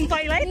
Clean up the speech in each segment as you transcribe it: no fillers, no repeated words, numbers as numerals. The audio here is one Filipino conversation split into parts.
in Twilight?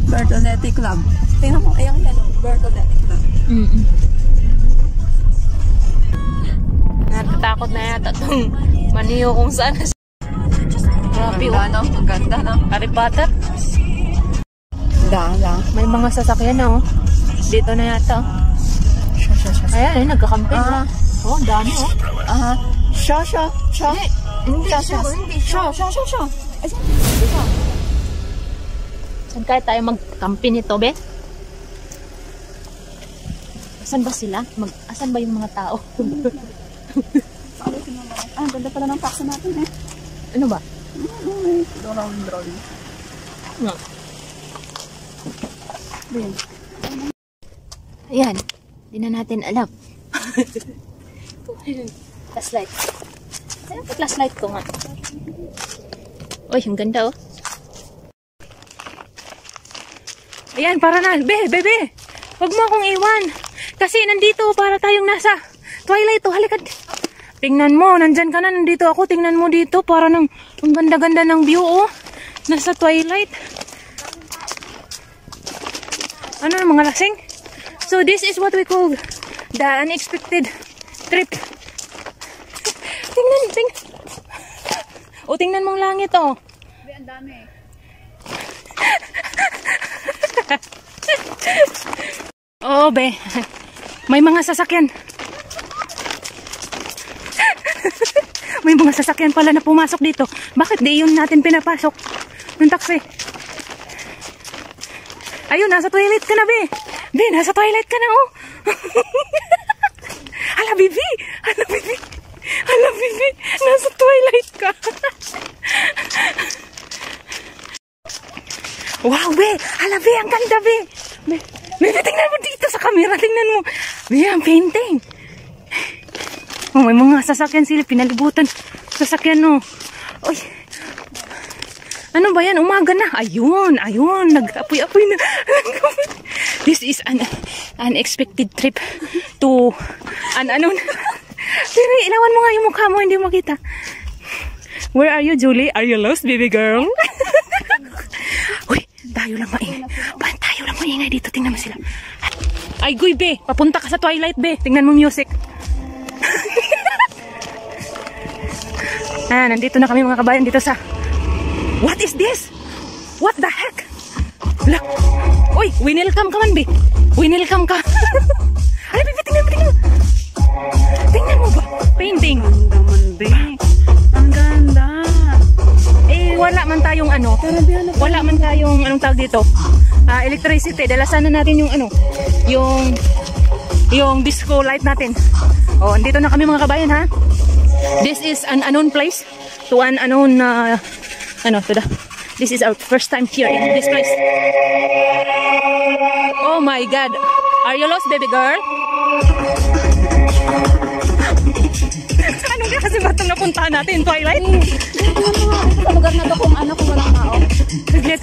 Bertoletti Club. Tingnan mo, ayang yan, Bertoletti Club. Natatakot na yata itong maniyo kung saan. Grabe, no? Ang ganda, no? Harry Potter. Lang. May mga sasakyan na, oh. Dito na yata, oh. Ayan, nagkakamping. Oh, dami, oh. Siya. Hindi. Saan kaya tayo mag-camping nito, be? Asan ba sila? Asan ba yung mga tao? Ganda pala ng paksa natin, eh. Ano ba? Drawing. No. Ayan. Hindi na natin alam. Flashlight. Saan ang flashlight ko nga? Uy, ang ganda, oh. Ayan, para na. Bebe. Huwag mo akong iwan. Kasi nandito, para tayong nasa Twilight, oh. Halika. Tingnan mo, nandyan ka na, nandito ako. Tingnan mo dito, para ang ganda-ganda ng view, oh. Nasa Twilight. Ano na, mga lasing? So, this is what we call the unexpected trip. Tingnan. O, tingnan mong langit, oh. Ang dami. Oo, be. May mga sasakyan. May mga sasakyan pala na pumasok dito. Bakit di yun natin pinapasok ng taxi? Ayun, nasa Twilight ka na, be. Be, nasa Twilight ka na, oh. Hala, bibi. Nasa Twilight ka. Wow, be. Hala, be. Ang ganda, be. Be, tingnan mo dito sa camera. Tingnan mo. Be, ang painting. Oh, may mga sasakyan sila. Pinalibutan. Sasakyan, no. Uy. Ano ba yan? Umaga na. Ayun. Nag-apoy-apoy na. This is an unexpected trip to ano. Pero ilawan mo nga yung mukha mo. Hindi mo makita. Where are you, Julie? Are you lost, baby girl? Uy, tayo lang maingay dito. Tingnan mo sila. Ay, guy, be. Papunta ka sa Twilight, be. Tingnan mo music. Nandito na kami, mga kabayan, dito sa... What is this? What the heck? Look. Uy, winelcome ka man, be. Winelcome ka. Ay, be, tingnan mo. Tingnan mo ba? Painting. Ang ganda man, be. Ang ganda. Eh, wala man tayong ano, wala man tayong anong tawag dito, electricity, dalasan na natin yung ano, yung disco light natin. Oh, andito na kami mga kabayan ha. This is an unknown place to an unknown this is our first time here in this place. Oh my God. Are you lost, baby girl? Anong kasi ba itong napuntahan natin, Twilight? Sa lugar na to kung walang tao. Saglit.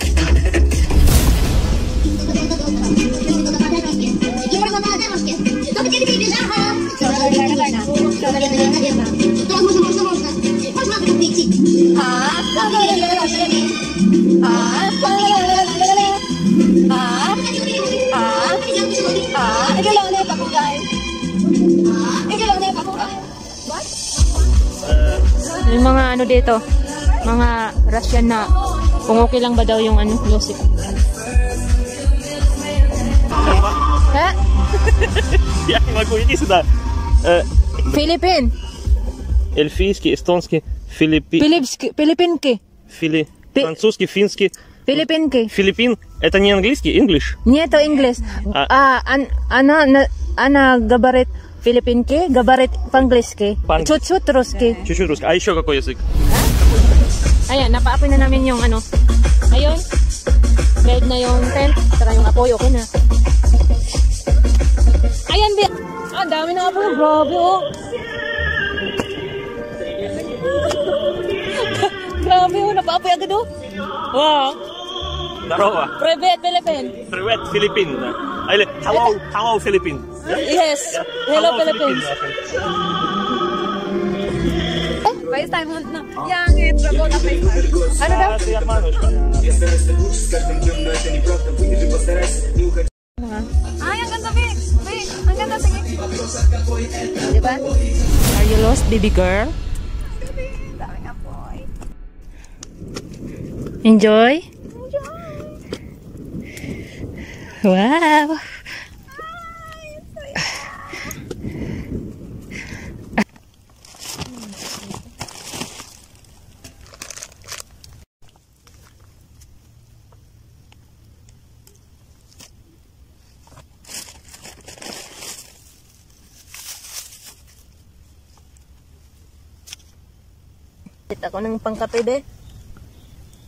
Yung mga ano dito, mga Russian na kung okay lang ba daw yung ano, music. Ha? Я не могу, иди сюда. Philippine. Эльфийский, эстонский, Филиппинки. французский, финский. Филиппинки. Филиппин, это не английский, English? Нет, это English. Она говорит филиппинки, говорит по-английски. Чуть-чуть русский. Чуть-чуть русский. А еще какой язык? Ayan, napaapoy na namin yung ano. Ayun. Bed na yung tent. Saka yung apoy, okay na. Ayan, ang dami na apoy. Grabe, oh. Grabe, oh. Napaapoy agad, oh. Wow. Здорово. Привет, Philippine. Привет, Филиппин. Или hello, Филиппин. Yes. Hello, Philippines. FaceTime mo na. Yang intro ko na FaceTime. Ano daw? Ay, ang ganda, Vic. Vic, ang ganda, sige. Diba? Are you lost, baby girl? Daming apoy. Enjoy? Wow! Ako ng pangkape, be.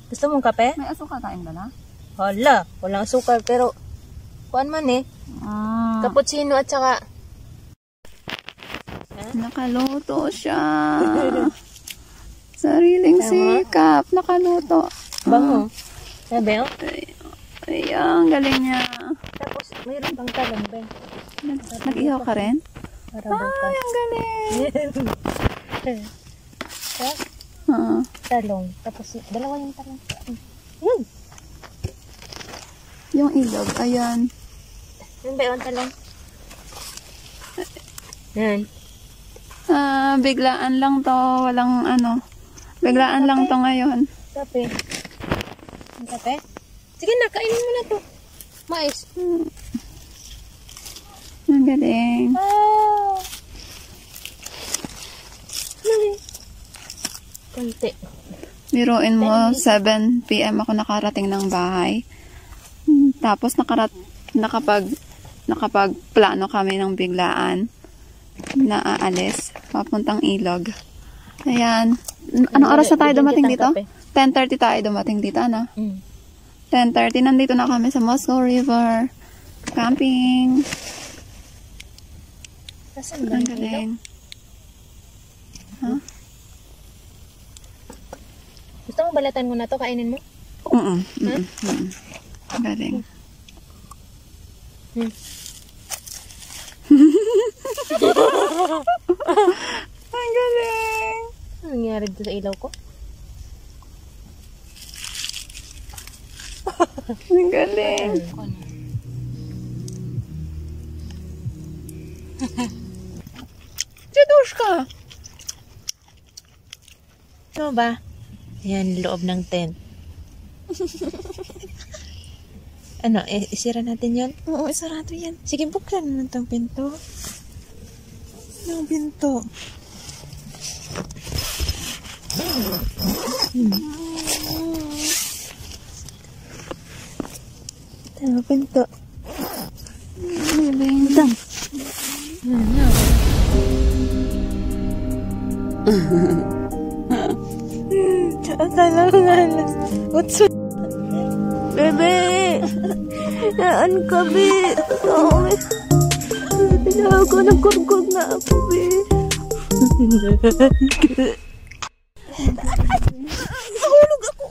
Gusto mong kape? May asukal tayong dala? Hala, walang asukal pero kuan man eh. Cappuccino at saka Nakaluto siya. Sariling sikap. Nakaluto. bango. Sabi, oh. Ayan, galing niya. Tapos, mayroon pang talong, be. Nag-ihaw ka rin? Para bukas. Ay, ang galing. Talong. Tapos, dalawa yung talong. Yun. Yung ilog, ayan. Yun ba yung talong? Yan. Biglaan lang to. Walang ano. Biglaan lang to ngayon. Kape. Ang kape? Sige na, kainin mo na to. Mais. Ang galing. Ah. Konti. Biruin mo, 7 PM ako nakarating ng bahay. Tapos nakapagplano kami ng biglaan na aalis papuntang ilog. Ayan. Anong oras na tayo dumating dito? 10:30 tayo dumating dito, ano? 10:30. Nandito na kami sa Moscow River. Camping. Ang galing. Huh? Gusto mo balatan mo na to? Kainin mo? Ang galing. Ang galing. Ano nangyari dito sa ilaw ko? Ang galing. Jadushka. Ano ba? Ayan, loob ng tent. Ano, isira natin yan? Oo, isarado yan. Sige, buksan naman itong pinto. Yung pinto. Tayo pinto. Bebe. Dam. Akala ko nga alas. Utso. Bebe! Naan ka, be? Oo, pinahaw ko, nagkurkog na ako, be. Nahulog ako.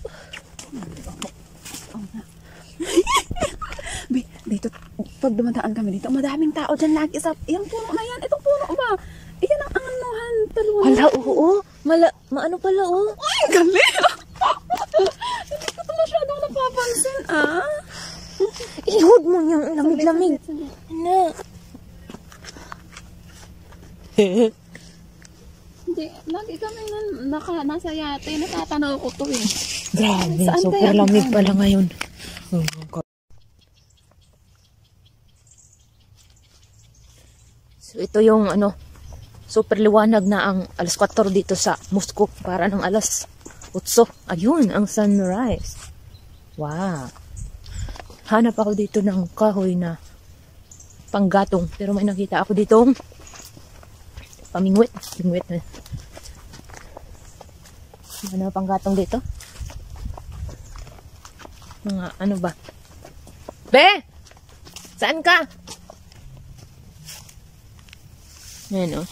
Be, dito, pag dumadaan kami dito, madaming tao dyan lagi sa, yung puno na yan, itong puno ba? Iyan ang anuhan, talunan. Hala, oo. Maano pala, oo. Ay, gali! Hindi ko ito masyadong napapansin, ah. Ihod mo yung lamig-lamig. Na. Hindi, lagi kami nasa yate, natatanaw ko to eh. Grabe, Saan super kaya lamig ang- pala ngayon. So, ito yung super liwanag na ang alas 4 dito sa Moscow para ng alas 8. Ayun, ang sunrise. Wow. Hanap ako dito ng kahoy na panggatong. Pero may nakita ako ditong pamingwit. Pingwit na. Ano panggatong dito? Mga ano ba? Be! Saan ka? Ayan o.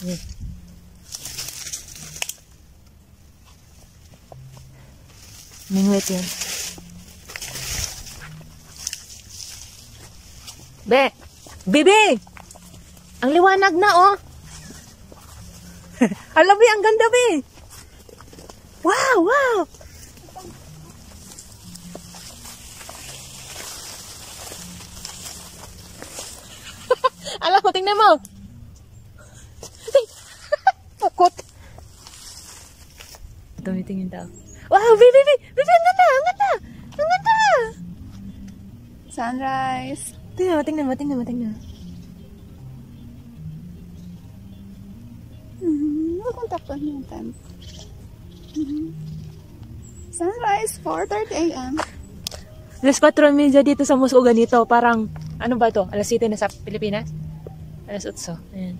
Ayan. Mingwit yan. Be! Bibi! Ang liwanag na oh! Alam mo, ang ganda, be! Wow! Wow! Alam mo, tingnan mo! Pukot! Tumitingin tao. Wow! Bibi! Bibi! Ang ganda! Ang ganda! Ang ganda! Sunrise. Tingnan mo. Makontak pa yung time. Sunrise, 4:30 a.m. Alas 4:30 dito sa Moscow ganito. Parang, ano ba to? Alas 7 na sa Pilipinas? Alas 8. Ayan.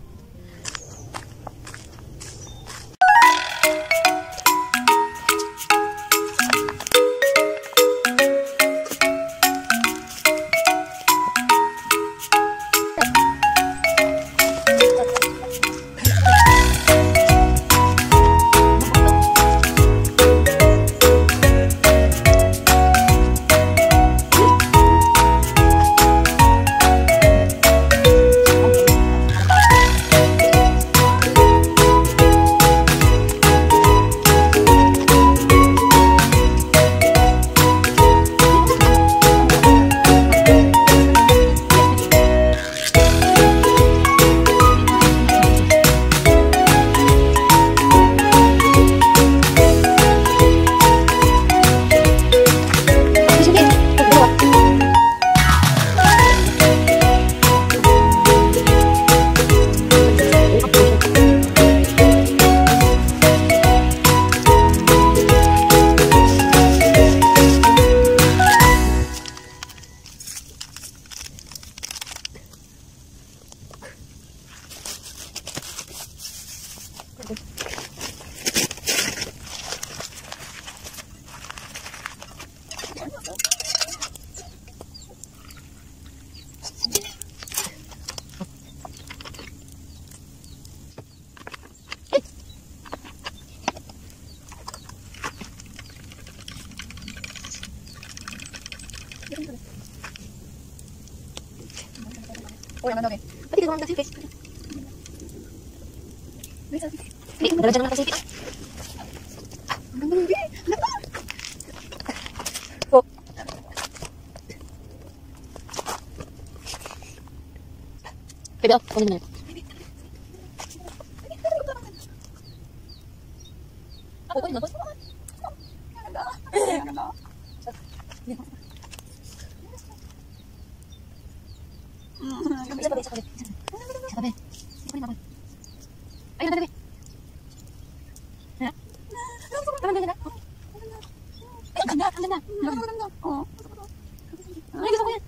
Uy, naman okay. Pati ka naman nag-selfie. Hindi, madala dyan lang nag-selfie. Ang ganda. Oh. Pwede ako, kunin mo na. Ako, kunin mo. Ang ganda. Isa pa, be. Isa pa, be. Kunin mo. Ayun, dali, be. Ha? Tama, ganda. Ay, ang ganda, ang ganda. Oh. Ay, gusto ko yan.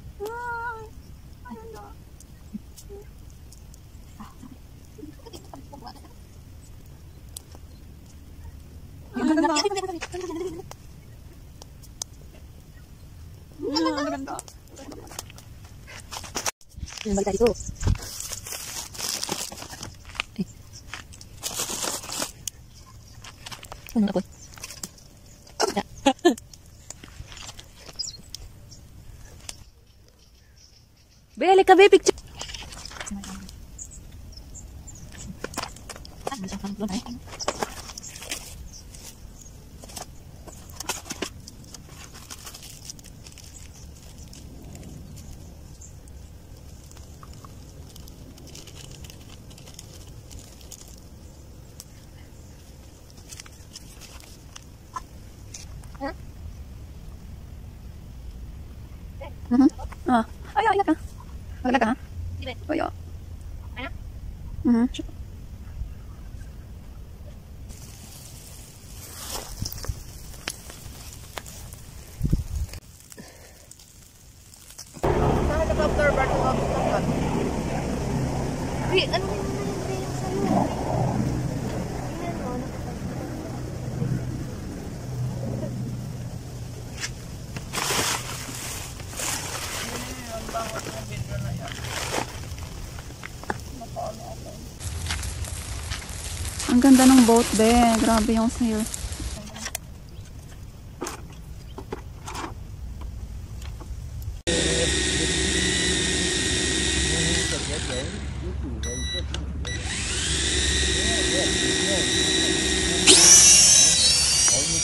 Balik dito. Ano ako? Beli ka, baby. Picture. Ayo, ingat ka. Maglag ka, ha? Ayo. Helicopter, bago ka magtanggal. Ano yung sa'yo? Ang ganda ng boat, be. Grabe yung sail.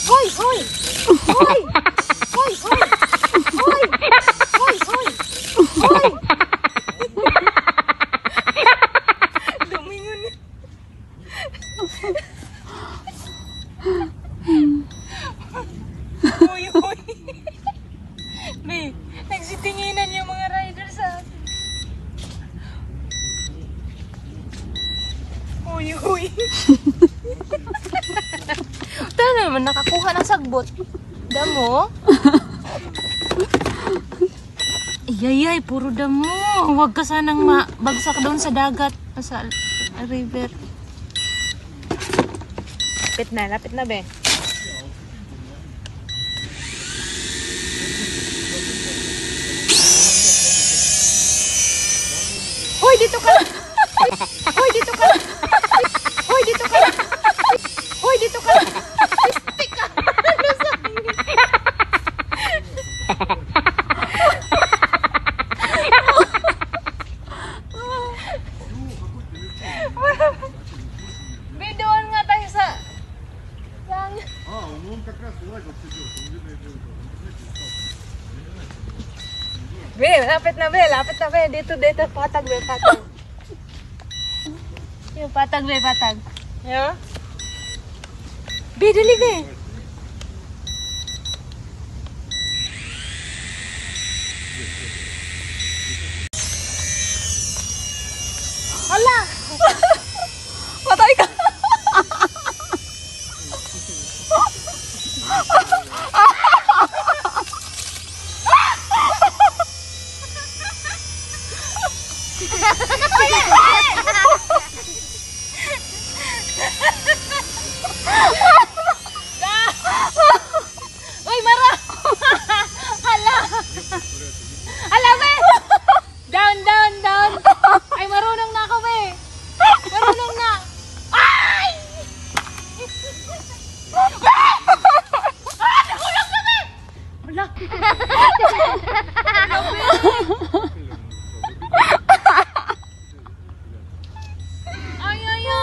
Hoy! Hoy! Hoy! Hoy! Hoy! Hoy! Hoy! Hoy! Hoy! Lumingon. Hoy! Hoy! May, nagsitinginan yung mga rider sa atin. Hoy! Hoy! Ito naman, nakakuha ng sagbot. Damo? Iyayay, puro damo. Huwag ka sanang mabagsak doon sa dagat. Sa river. Lapit na, be. Hoy, dito ka! Hoy, dito ka! Hoy, dito ka! Hoy, dito ka! Stick ka! Ano sa Bidoan nga tayo sa langit. Be, lapit na, be. Lapit na, be. Dito, patag, be. Patag. Yung patag, be. Patag. Yo. Be, dali, be. Hala! Patay ka! Uy, Mara! Hala! Hala, be! Down, down, down! Ay, marunong na ako, be! Marunong na! Ay! Ah! Nahulog na, be! Hala! Hala, be! Ay, ay, ay!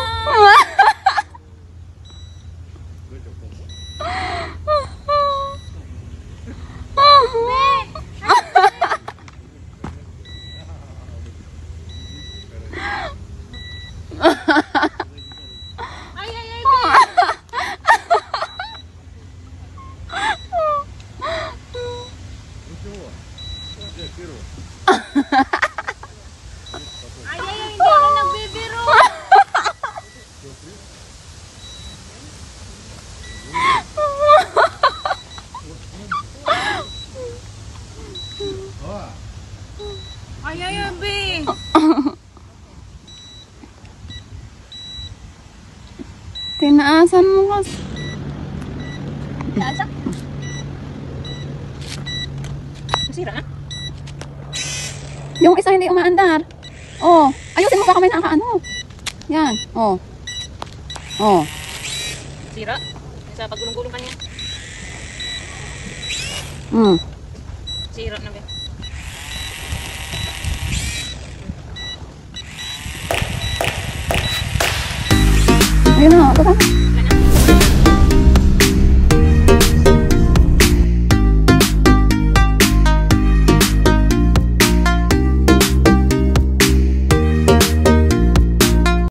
Ay, ay, ay, be! Ay, ay, ay, hindi ako nagbibiro! Ay, ay, be. Tinaasan mo kasi. Taasan? Nasira na? Yung isa hindi umaandar. Oh, ayusin mo baka may nakakaano. Yan, oh. Oh. Sira? Sa pagulong-gulong kanya. Sira na, be. Ayun na, baka.